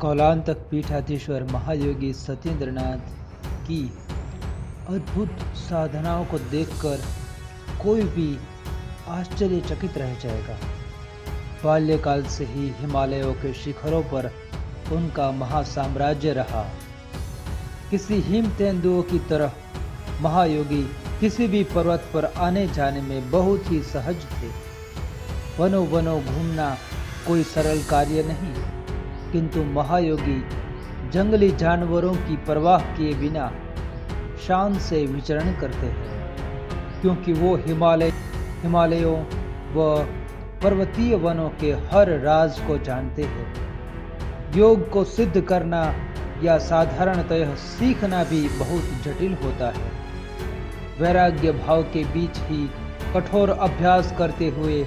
कौलांतक पीठाधीश्वर महायोगी सत्येंद्रनाथ की अद्भुत साधनाओं को देखकर कोई भी आश्चर्यचकित रह जाएगा। बाल्यकाल से ही हिमालयों के शिखरों पर उनका महासाम्राज्य रहा। किसी हिमतेंदुओं की तरह महायोगी किसी भी पर्वत पर आने जाने में बहुत ही सहज थे। वनों वनों घूमना कोई सरल कार्य नहीं, किंतु महायोगी जंगली जानवरों की परवाह किए बिना शान से विचरण करते हैं, क्योंकि वो हिमालयों व पर्वतीय वनों के हर राज को जानते हैं। योग को सिद्ध करना या साधारणतः सीखना भी बहुत जटिल होता है। वैराग्य भाव के बीच ही कठोर अभ्यास करते हुए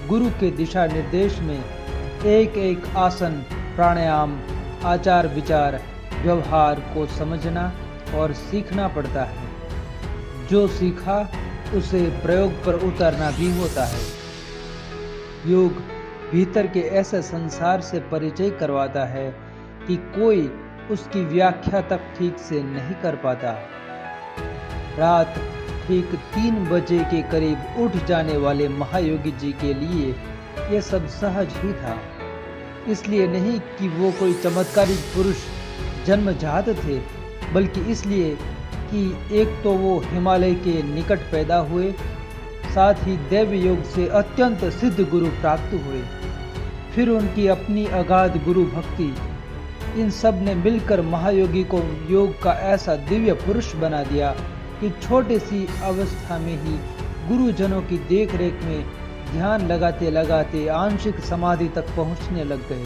गुरु के दिशा निर्देश में एक एक आसन, प्राणायाम, आचार विचार, व्यवहार को समझना और सीखना पड़ता है। जो सीखा उसे प्रयोग पर उतारना भी होता है। योग भीतर के ऐसे संसार से परिचय करवाता है कि कोई उसकी व्याख्या तक ठीक से नहीं कर पाता। रात ठीक 3 बजे के करीब उठ जाने वाले महायोगी जी के लिए यह सब सहज ही था। इसलिए नहीं कि वो कोई चमत्कारिक पुरुष जन्मजात थे, बल्कि इसलिए कि एक तो वो हिमालय के निकट पैदा हुए, साथ ही दैव योग से अत्यंत सिद्ध गुरु प्राप्त हुए, फिर उनकी अपनी अगाध गुरु भक्ति, इन सब ने मिलकर महायोगी को योग का ऐसा दिव्य पुरुष बना दिया कि छोटी सी अवस्था में ही गुरुजनों की देखरेख में ध्यान लगाते लगाते आंशिक समाधि तक पहुंचने लग गए।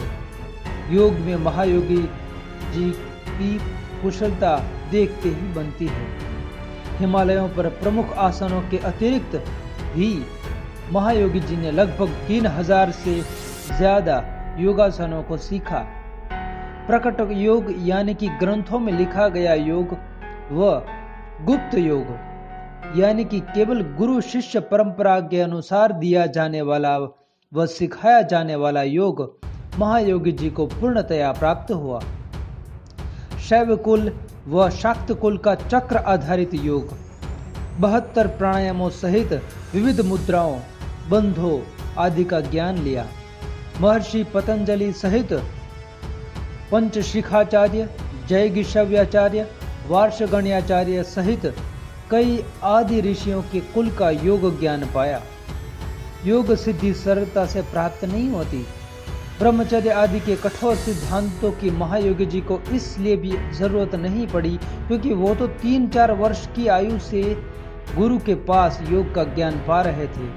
योग में महायोगी जी की कुशलता देखते ही बनती है। हिमालयों पर प्रमुख आसनों के अतिरिक्त भी महायोगी जी ने लगभग 3000 से ज्यादा योगासनों को सीखा। प्रकट योग यानी कि ग्रंथों में लिखा गया योग व गुप्त योग यानी कि केवल गुरु शिष्य परंपरा के अनुसार दिया जाने वाला व सिखाया जाने वाला योग महायोगी जी को पूर्णतया प्राप्त हुआ। शैव कुल व शाक्त कुल का चक्र आधारित योग, 72 प्राणायामों सहित विविध मुद्राओं, बंधों आदि का ज्ञान लिया। महर्षि पतंजलि सहित पंचशिखाचार्य, जयगिशव्याचार्य, वार्षगण्याचार्य सहित कई आदि ऋषियों के कुल का योग ज्ञान पाया। योग सिद्धि सरलता से प्राप्त नहीं होती। ब्रह्मचर्य आदि के कठोर सिद्धांतों की महायोगी जी को इसलिए भी जरूरत नहीं पड़ी क्योंकि वो तो 3-4 वर्ष की आयु से गुरु के पास योग का ज्ञान पा रहे थे।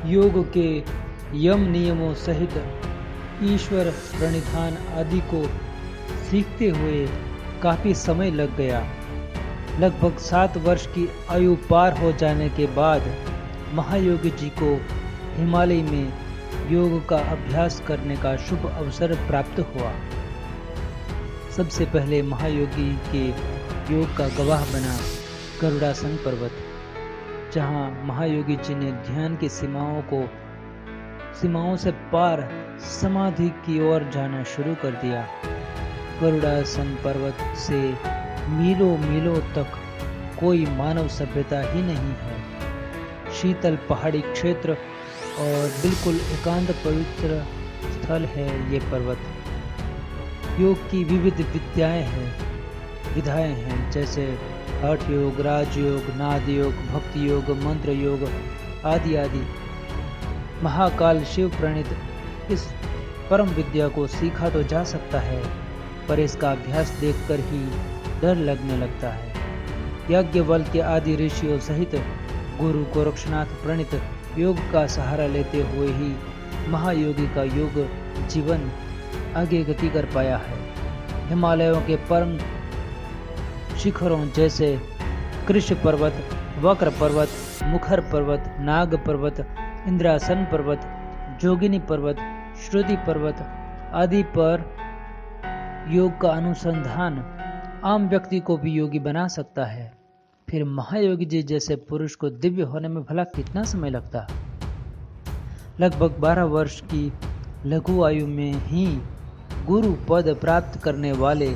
योग के यम नियमों सहित ईश्वर प्रणिधान आदि को सीखते हुए काफी समय लग गया। लगभग 7 वर्ष की आयु पार हो जाने के बाद महायोगी जी को हिमालय में योग का अभ्यास करने का शुभ अवसर प्राप्त हुआ। सबसे पहले महायोगी के योग का गवाह बना गरुड़ासन पर्वत, जहां महायोगी जी ने ध्यान की सीमाओं से पार समाधि की ओर जाना शुरू कर दिया। गरुड़ासन पर्वत से मीलों मीलों तक कोई मानव सभ्यता ही नहीं है। शीतल पहाड़ी क्षेत्र और बिल्कुल एकांत पवित्र स्थल है ये पर्वत। योग की विविध विधाएं हैं, जैसे हठ योग, राजयोग, नाद योग, भक्ति योग, मंत्र योग आदि आदि। महाकाल शिव प्रणीत इस परम विद्या को सीखा तो जा सकता है, पर इसका अभ्यास देखकर ही डर लगने लगता है। याज्ञवल्क्य आदि ऋषियों सहित गुरु गोरक्षनाथ प्रणीत योग का सहारा लेते हुए ही महायोगी का योग जीवन आगे गति कर पाया है। हिमालयों के परम शिखरों जैसे कृष पर्वत, वक्र पर्वत, मुखर पर्वत, नाग पर्वत, इंद्रासन पर्वत, जोगिनी पर्वत, श्रुति पर्वत आदि पर योग का अनुसंधान आम व्यक्ति को भी योगी बना सकता है। फिर महायोगी जी जैसे पुरुष को दिव्य होने में भला कितना समय लगता। लगभग 12 वर्ष की लघु आयु में ही गुरु पद प्राप्त करने वाले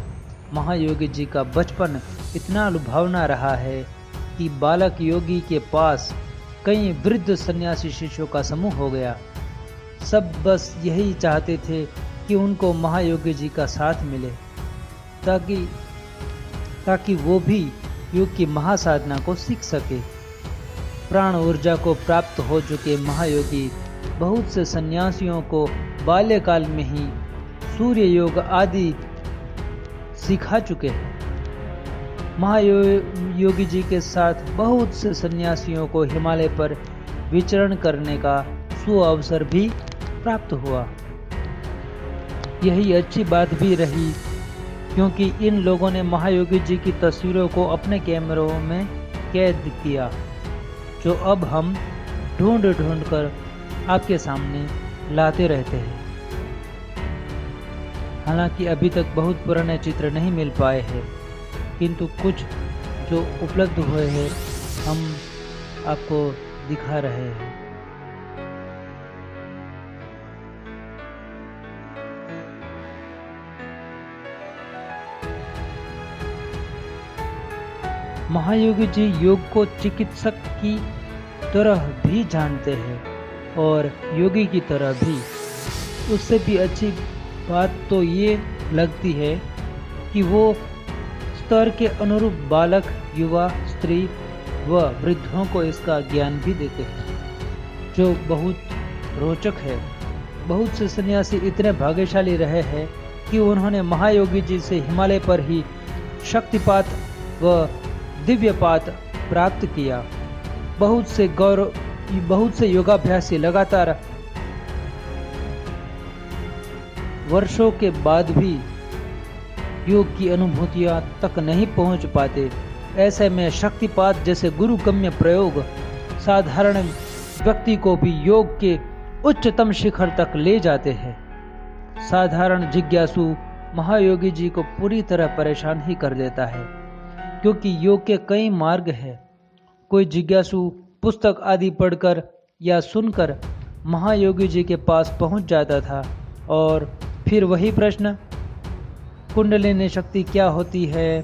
महायोगी जी का बचपन इतना लुभावना रहा है कि बालक योगी के पास कई वृद्ध सन्यासी शिष्यों का समूह हो गया। सब बस यही चाहते थे कि उनको महायोगी जी का साथ मिले ताकि वो भी योग की महासाधना को सीख सके। प्राण ऊर्जा को प्राप्त हो चुके महायोगी बहुत से सन्यासियों को बाल्यकाल में ही सूर्य योग आदि सिखा चुके हैं। महायोगी जी के साथ बहुत से सन्यासियों को हिमालय पर विचरण करने का सुअवसर भी प्राप्त हुआ। यही अच्छी बात भी रही क्योंकि इन लोगों ने महायोगी जी की तस्वीरों को अपने कैमरों में कैद किया, जो अब हम ढूंढ कर आपके सामने लाते रहते हैं। हालांकि अभी तक बहुत पुराने चित्र नहीं मिल पाए हैं, किंतु कुछ जो उपलब्ध हुए हैं हम आपको दिखा रहे हैं। महायोगी जी योग को चिकित्सक की तरह भी जानते हैं और योगी की तरह भी। उससे भी अच्छी बात तो ये लगती है कि वो स्तर के अनुरूप बालक, युवा, स्त्री व वृद्धों को इसका ज्ञान भी देते हैं, जो बहुत रोचक है। बहुत से सन्यासी इतने भाग्यशाली रहे हैं कि उन्होंने महायोगी जी से हिमालय पर ही शक्तिपात व दिव्यपात प्राप्त किया। बहुत से योगाभ्यासी लगातार वर्षों के बाद भी योग की अनुभूतियां तक नहीं पहुंच पाते। ऐसे में शक्तिपात जैसे गुरुगम्य प्रयोग साधारण व्यक्ति को भी योग के उच्चतम शिखर तक ले जाते हैं। साधारण जिज्ञासु महायोगी जी को पूरी तरह परेशान ही कर देता है, क्योंकि योग के कई मार्ग हैं। कोई जिज्ञासु पुस्तक आदि पढ़कर या सुनकर महायोगी जी के पास पहुंच जाता था और फिर वही प्रश्न, कुंडलिनी शक्ति क्या होती है,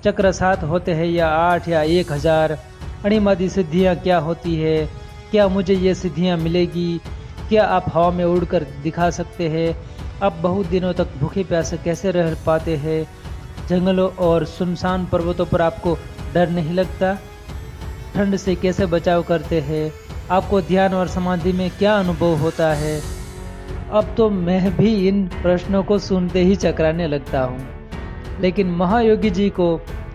चक्र 7 होते हैं या 8 या 1000, अणिमादी सिद्धियां क्या होती है, क्या मुझे ये सिद्धियां मिलेगी, क्या आप हवा में उड़कर दिखा सकते हैं, आप बहुत दिनों तक भूखे प्यासे कैसे रह पाते हैं, जंगलों और सुनसान पर्वतों पर आपको डर नहीं लगता, ठंड से कैसे बचाव करते हैं, आपको ध्यान और समाधि में क्या अनुभव होता है। अब तो मैं भी इन प्रश्नों को सुनते ही चकराने लगता हूँ, लेकिन महायोगी जी को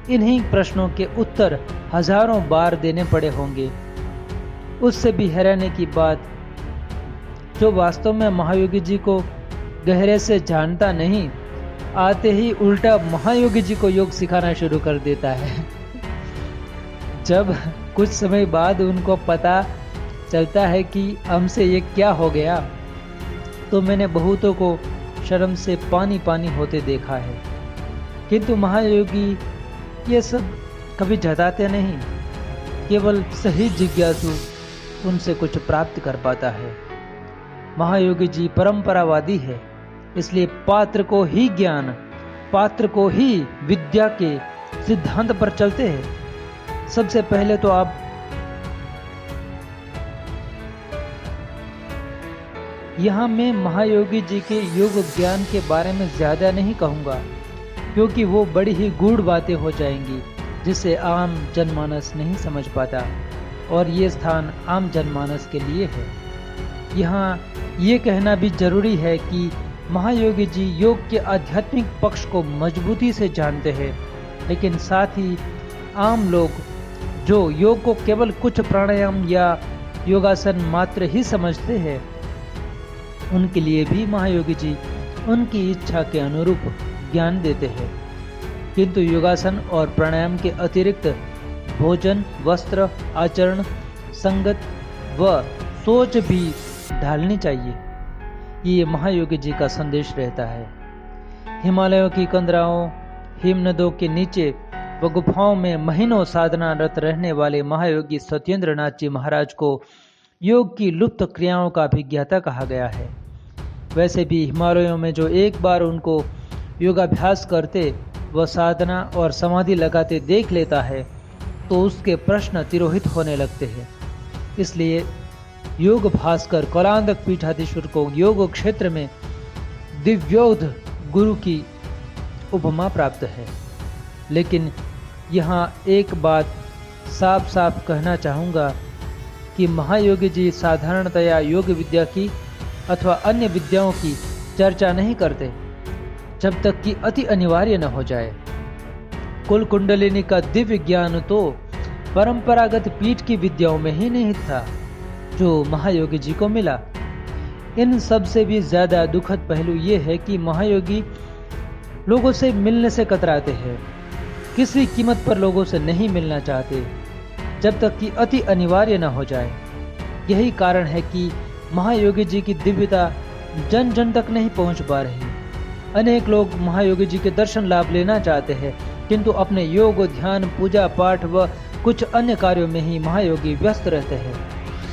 इन्हीं प्रश्नों के उत्तर हजारों बार देने पड़े होंगे। उससे भी हैरानी की बात, जो वास्तव में महायोगी जी को गहरे से जानता नहीं, आते ही उल्टा महायोगी जी को योग सिखाना शुरू कर देता है। जब कुछ समय बाद उनको पता चलता है कि हमसे ये क्या हो गया, तो मैंने बहुतों को शर्म से पानी पानी होते देखा है। किंतु महायोगी ये सब कभी जताते नहीं, केवल सही जिज्ञासु उनसे कुछ प्राप्त कर पाता है। महायोगी जी परंपरावादी है, इसलिए पात्र को ही ज्ञान, पात्र को ही विद्या के सिद्धांत पर चलते हैं। सबसे पहले तो आप यहाँ मैं महायोगी जी के योग ज्ञान के बारे में ज्यादा नहीं कहूँगा, क्योंकि वो बड़ी ही गूढ़ बातें हो जाएंगी जिसे आम जनमानस नहीं समझ पाता, और ये स्थान आम जनमानस के लिए है। यहाँ ये कहना भी जरूरी है कि महायोगी जी योग के आध्यात्मिक पक्ष को मजबूती से जानते हैं, लेकिन साथ ही आम लोग जो योग को केवल कुछ प्राणायाम या योगासन मात्र ही समझते हैं, उनके लिए भी महायोगी जी उनकी इच्छा के अनुरूप ज्ञान देते हैं। किंतु योगासन और प्राणायाम के अतिरिक्त भोजन, वस्त्र, आचरण, संगत व सोच भी ढालनी चाहिए। ये महायोगी जी का संदेश रहता है। हिमालयों की कंदराओं, हिम नदों के नीचे व गुफाओं में महीनों साधनारत रहने वाले महायोगी सत्येंद्रनाथ जी महाराज को योग की लुप्त क्रियाओं का अभिज्ञाता कहा गया है। वैसे भी हिमालयों में जो एक बार उनको योगाभ्यास करते व साधना और समाधि लगाते देख लेता है तो उसके प्रश्न तिरोहित होने लगते हैं। इसलिए योग भास्कर कौलांतक पीठाधीश्वर को योग क्षेत्र में दिव्योध गुरु की उपमा प्राप्त है। लेकिन यहाँ एक बात साफ साफ कहना चाहूँगा कि महायोगी जी साधारणतया योग विद्या की अथवा अन्य विद्याओं की चर्चा नहीं करते जब तक कि अति अनिवार्य न हो जाए। कुल कुंडलिनी का दिव्य ज्ञान तो परंपरागत पीठ की विद्याओं में ही निहित था जो महायोगी जी को मिला। इन सब से भी ज्यादा दुखद पहलू ये है कि महायोगी लोगों से मिलने से कतराते हैं, किसी कीमत पर लोगों से नहीं मिलना चाहते जब तक कि अति अनिवार्य न हो जाए। यही कारण है कि महायोगी जी की दिव्यता जन जन तक नहीं पहुंच पा रही। अनेक लोग महायोगी जी के दर्शन लाभ लेना चाहते हैं किंतु अपने योग ध्यान पूजा पाठ व कुछ अन्य कार्यों में ही महायोगी व्यस्त रहते हैं।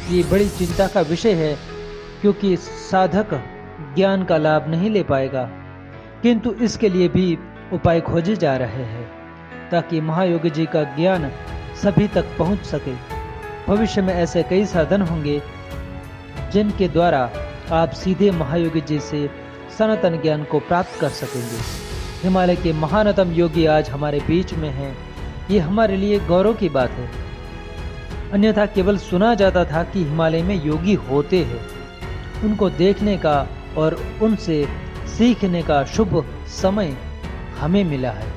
ये बड़ी चिंता का विषय है क्योंकि साधक ज्ञान का लाभ नहीं ले पाएगा, किंतु इसके लिए भी उपाय खोजे जा रहे हैं ताकि महायोगी जी का ज्ञान सभी तक पहुंच सके। भविष्य में ऐसे कई साधन होंगे जिनके द्वारा आप सीधे महायोगी जी से सनातन ज्ञान को प्राप्त कर सकेंगे। हिमालय के महानतम योगी आज हमारे बीच में हैं, ये हमारे लिए गौरव की बात है। अन्यथा केवल सुना जाता था कि हिमालय में योगी होते हैं। उनको देखने का और उनसे सीखने का शुभ समय हमें मिला है।